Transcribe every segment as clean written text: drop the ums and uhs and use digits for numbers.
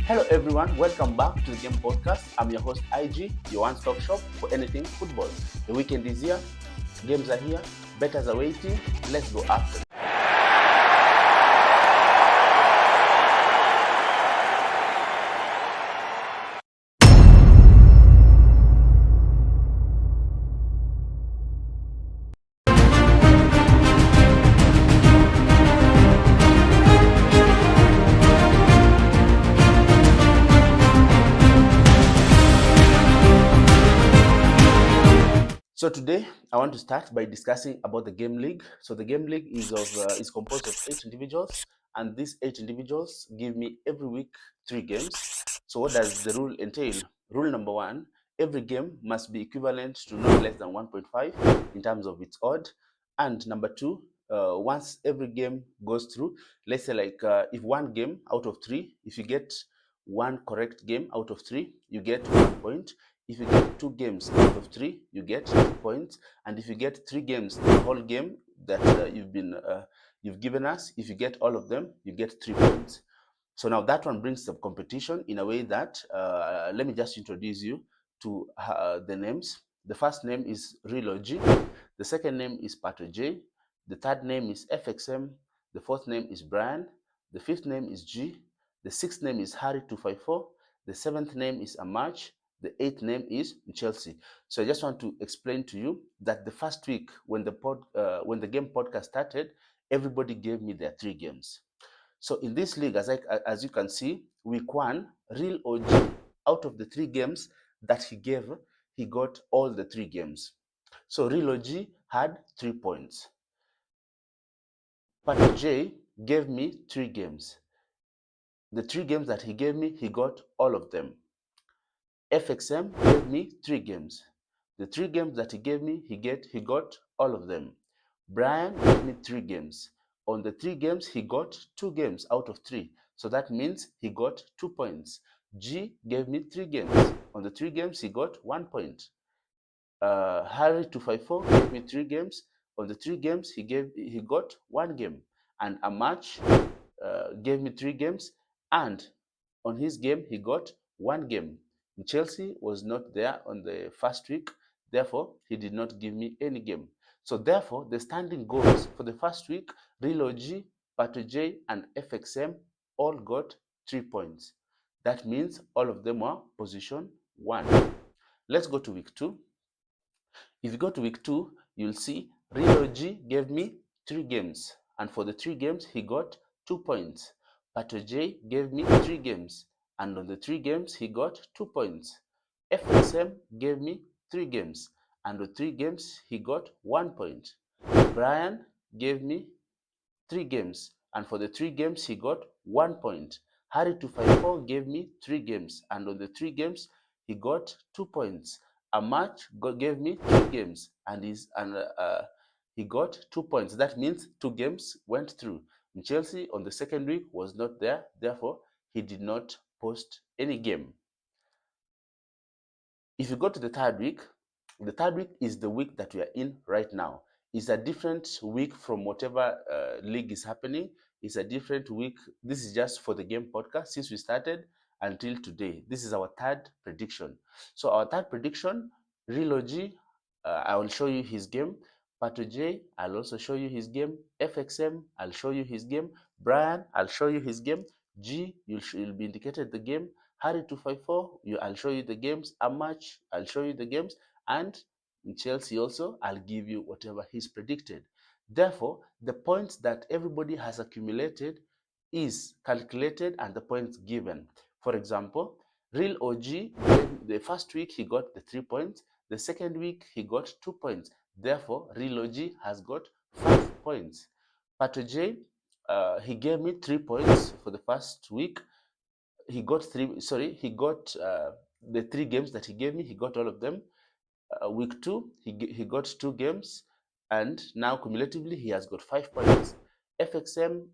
Hello everyone, welcome back to the Game Podcast. I'm your host IG, your one-stop shop for anything football. The weekend is here, games are here, bettors are waiting. Let's go after. So today I want to start by discussing about the game league. So the game league is composed of 8 individuals, and these 8 individuals give me every week 3 games. So what does the rule entail? Rule number 1: every game must be equivalent to not less than 1.5 in terms of its odd. And number 2, once every game goes through, let's say if one game out of 3, if you get one correct game out of 3, you get 1 point. If you get 2 games out of 3, you get 2 points. And if you get 3 games, the whole game that you've given us, if you get all of them, you get 3 points. So now that one brings the competition in a way that, let me just introduce you to the names. The first name is Relogy. The second name is Pato J. The third name is FXM. The fourth name is Brian. The fifth name is G. The sixth name is Harry254. The seventh name is Amach. The eighth name is Chelsea. So I just want to explain to you that the first week when the game podcast started, everybody gave me their 3 games. So in this league, as you can see, week 1, Real OG, out of the 3 games that he gave, he got all the 3 games. So Real OG had 3 points. Pat J gave me 3 games. The 3 games that he gave me, he got all of them. FXM gave me 3 games. The 3 games that he gave me, he got all of them. Brian gave me 3 games. On the 3 games, he got 2 games out of 3. So that means he got 2 points. G gave me 3 games. On the 3 games, he got 1 point. Harry254 gave me 3 games. On the 3 games, he got 1 game. And Amach gave me 3 games, and on his game he got 1 game. Chelsea was not there on the first week, therefore he did not give me any game. So therefore the standing goals for the first week, Real OG, Pato J, and FXM all got 3 points. That means all of them were position 1. Let's go to week 2. If you go to week 2, you'll see Real OG gave me 3 games, and for the 3 games he got 2 points. Pato J gave me 3 games, and on the 3 games he got 2 points. FSM gave me 3 games, and on 3 games he got 1 point. Brian gave me 3 games, and for the 3 games he got 1 point. Harry254 gave me 3 games, and on the 3 games he got 2 points. Amach gave me 3 games, and he got 2 points. That means 2 games went through. Chelsea on the second week was not there, therefore he did not post any game. If you go to the third week is the week that we are in right now. It's a different week from whatever league is happening. It's a different week. This is just for the game podcast since we started until today. This is our third prediction. So our third prediction, Relogy, I will show you his game. Pato J, I'll also show you his game. FXM, I'll show you his game. Brian, I'll show you his game. G, you'll be indicated the game. Harry254, I'll show you the games. Amach, I'll show you the games. And in Chelsea also, I'll give you whatever he's predicted. Therefore, the points that everybody has accumulated is calculated and the points given. For example, Real OG, the first week he got the 3 points. The second week he got 2 points. Therefore, Real OG has got 5 points. Pato J, he gave me 3 points for the first week. He got the 3 games that he gave me, he got all of them. Week 2, he got 2 games, and now cumulatively he has got 5 points. FXM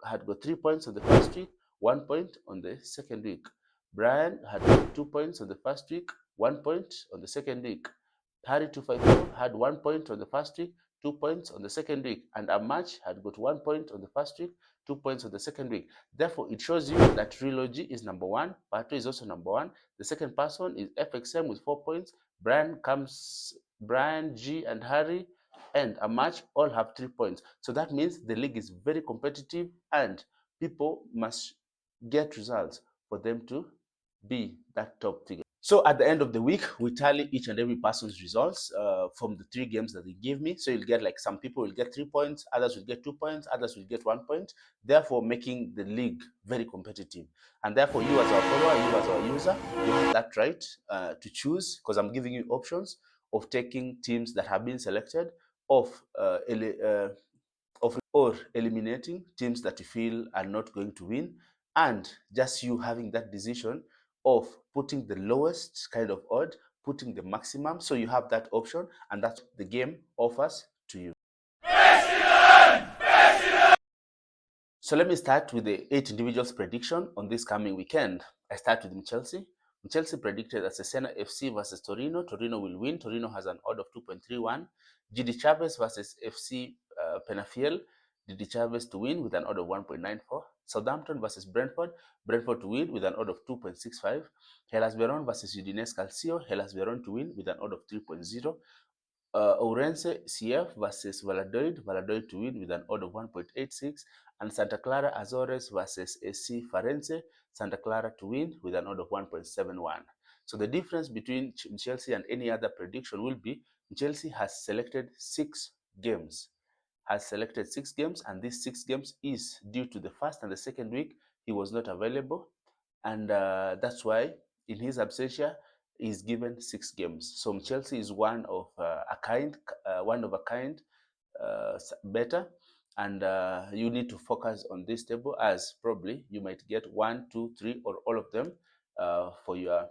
had got 3 points on the first week, 1 point on the second week. Brian had got 2 points on the first week, 1 point on the second week. Harry254 had 1 point on the first week, 2 points on the second week, and a match had got 1 point on the first week, 2 points on the second week. Therefore, it shows you that Trilogy is number one, Pato is also number one. The second person is FXM with 4 points. Brian, G, and Harry, and a match all have 3 points. So that means the league is very competitive, and people must get results for them to be that top figure. So at the end of the week, we tally each and every person's results from the 3 games that they give me. So you'll get, like, some people will get 3 points, others will get 2 points, others will get 1 point, therefore making the league very competitive. And therefore, you as our follower, you as our user, you have that right to choose, because I'm giving you options of taking teams that have been selected, of or eliminating teams that you feel are not going to win, and just you having that decision of putting the lowest kind of odd, putting the maximum. So you have that option, and that's what the game offers to you. So let me start with the 8 individuals prediction on this coming weekend. I start with Chelsea. Chelsea predicted that Cesena FC versus Torino. Torino will win. Torino has an odd of 2.31. GD Chavez versus FC Penafiel. GD Chavez to win with an odd of 1.94. Southampton versus Brentford. Brentford to win with an odd of 2.65. Hellas Verona versus Udinese Calcio. Hellas Verona to win with an odd of 3.0. Ourense CF versus Valladolid. Valladolid to win with an odd of 1.86. And Santa Clara Azores versus AC Farense. Santa Clara to win with an odd of 1.71. So the difference between Chelsea and any other prediction will be Chelsea has selected 6 games. And these 6 games is due to the first and the second week he was not available, and that's why in his absentia he's given 6 games. So Chelsea is one of a kind, better, and you need to focus on this table, as probably you might get 1, 2, 3, or all of them for your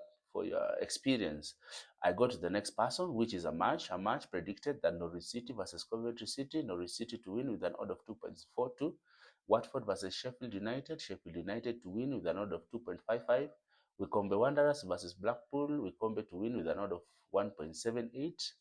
experience. I go to the next person, which is a match. A match predicted that Norwich City versus Coventry City. Norwich City to win with an odd of 2.42. Watford versus Sheffield United. Sheffield United to win with an odd of 2.55. Wycombe Wanderers versus Blackpool. Wycombe to win with an odd of 1.78.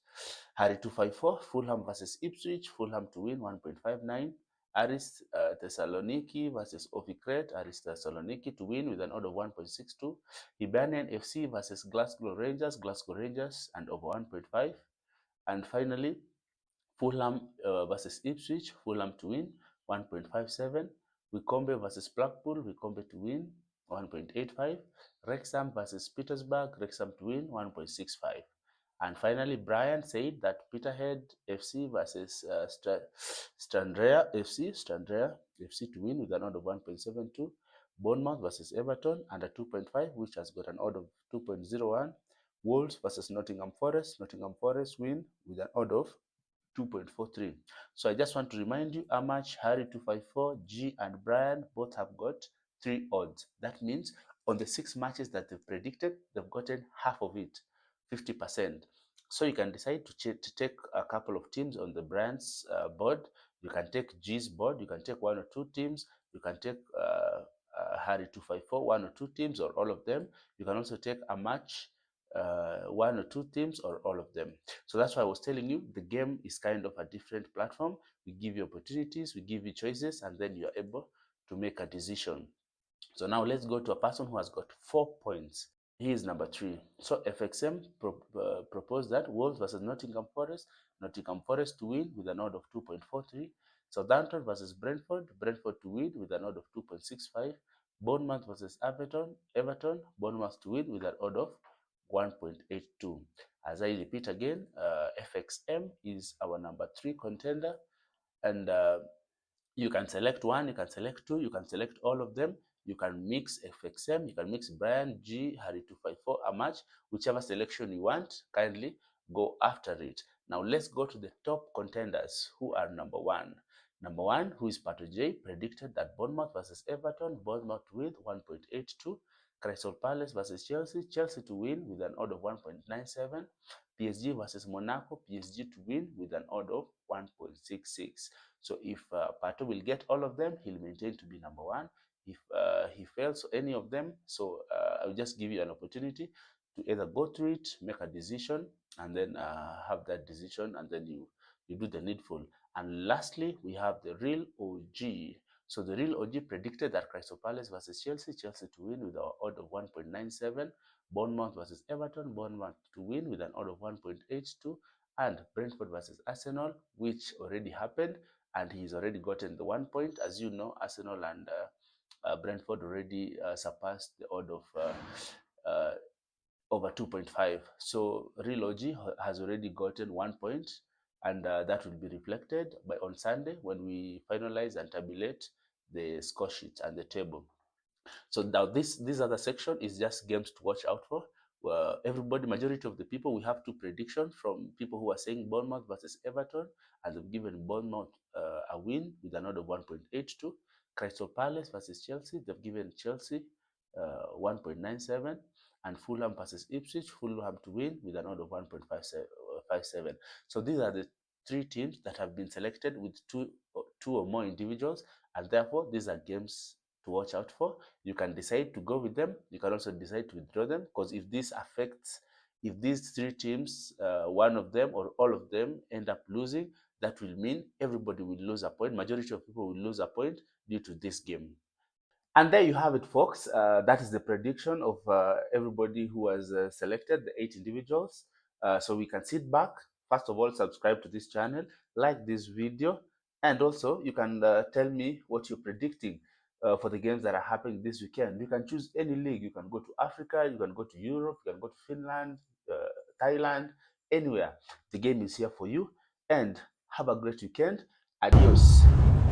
Harry 254. Fulham versus Ipswich. Fulham to win 1.59. Aris Thessaloniki versus Ovikret. Aris Thessaloniki to win with an odd of 1.62. Hibernian FC versus Glasgow Rangers. Glasgow Rangers and over 1.5. And finally, Fulham versus Ipswich. Fulham to win 1.57. Wycombe versus Blackpool. Wycombe to win 1.85. Wrexham versus Petersburg. Wrexham to win 1.65. And finally, Brian said that Peterhead FC versus Stranraer FC to win with an odd of 1.72. Bournemouth versus Everton under 2.5, which has got an odd of 2.01. Wolves versus Nottingham Forest. Nottingham Forest win with an odd of 2.43. So I just want to remind you how much Harry 254, G, and Brian both have got 3 odds. That means on the 6 matches that they've predicted, they've gotten half of it, 50%. So you can decide to take a couple of teams on the Brian's board. You can take G's board. You can take 1 or 2 teams. You can take Harry 254, 1 or 2 teams, or all of them. You can also take a match, 1 or 2 teams, or all of them. So that's why I was telling you the game is kind of a different platform. We give you opportunities, we give you choices, and then you're able to make a decision. So now let's go to a person who has got 4 points. He is number 3. So FXM proposed that Wolves versus Nottingham Forest. Nottingham Forest to win with an odd of 2.43. Southampton versus Brentford. Brentford to win with an odd of 2.65. Bournemouth versus Everton. Bournemouth to win with an odd of 1.82. As I repeat again, FXM is our number 3 contender, and you can select 1, you can select 2, you can select all of them. You can mix FXM, you can mix Brian, G, Harry 254, a match, whichever selection you want. Kindly go after it. Now let's go to the top contenders who are number 1. Number 1, who is Pato J, predicted that Bournemouth versus Everton, Bournemouth with 1.82. Crystal Palace versus Chelsea, Chelsea to win with an odd of 1.97. PSG versus Monaco, PSG to win with an odd of 1.66. So if Pato will get all of them, he'll maintain to be number 1. If he fails any of them, so I'll just give you an opportunity to either go through it, make a decision, and then have that decision, and then you you do the needful. And lastly, we have the real OG. So the real OG predicted that Crystal Palace versus Chelsea, Chelsea to win with an odd of 1.97, Bournemouth versus Everton, Bournemouth to win with an odd of 1.82, and Brentford versus Arsenal, which already happened, and he's already gotten the 1 point. As you know, Arsenal and Brentford already surpassed the odd of uh, over 2.5. So Real OG has already gotten 1 point, and that will be reflected by on Sunday when we finalize and tabulate the score sheet and the table. So now this other section is just games to watch out for. Everybody, majority of the people, we have two predictions from people who are saying Bournemouth versus Everton, and they've given Bournemouth a win with an odd of 1.82. Crystal Palace versus Chelsea, they've given Chelsea 1.97, and Fulham versus Ipswich, Fulham to win with an odd of 1.57. So these are the three teams that have been selected with two or more individuals, and therefore these are games to watch out for. You can decide to go with them. You can also decide to withdraw them, because if this affects, if these three teams, one of them or all of them end up losing, that will mean everybody will lose a point. Majority of people will lose a point due to this game. And there you have it, folks. That is the prediction of everybody who has selected, the 8 individuals. So we can sit back. First of all, subscribe to this channel, like this video, and also you can tell me what you're predicting for the games that are happening this weekend. You can choose any league. You can go to Africa, you can go to Europe, you can go to Finland, Thailand, anywhere. The game is here for you. And have a great weekend. Adios.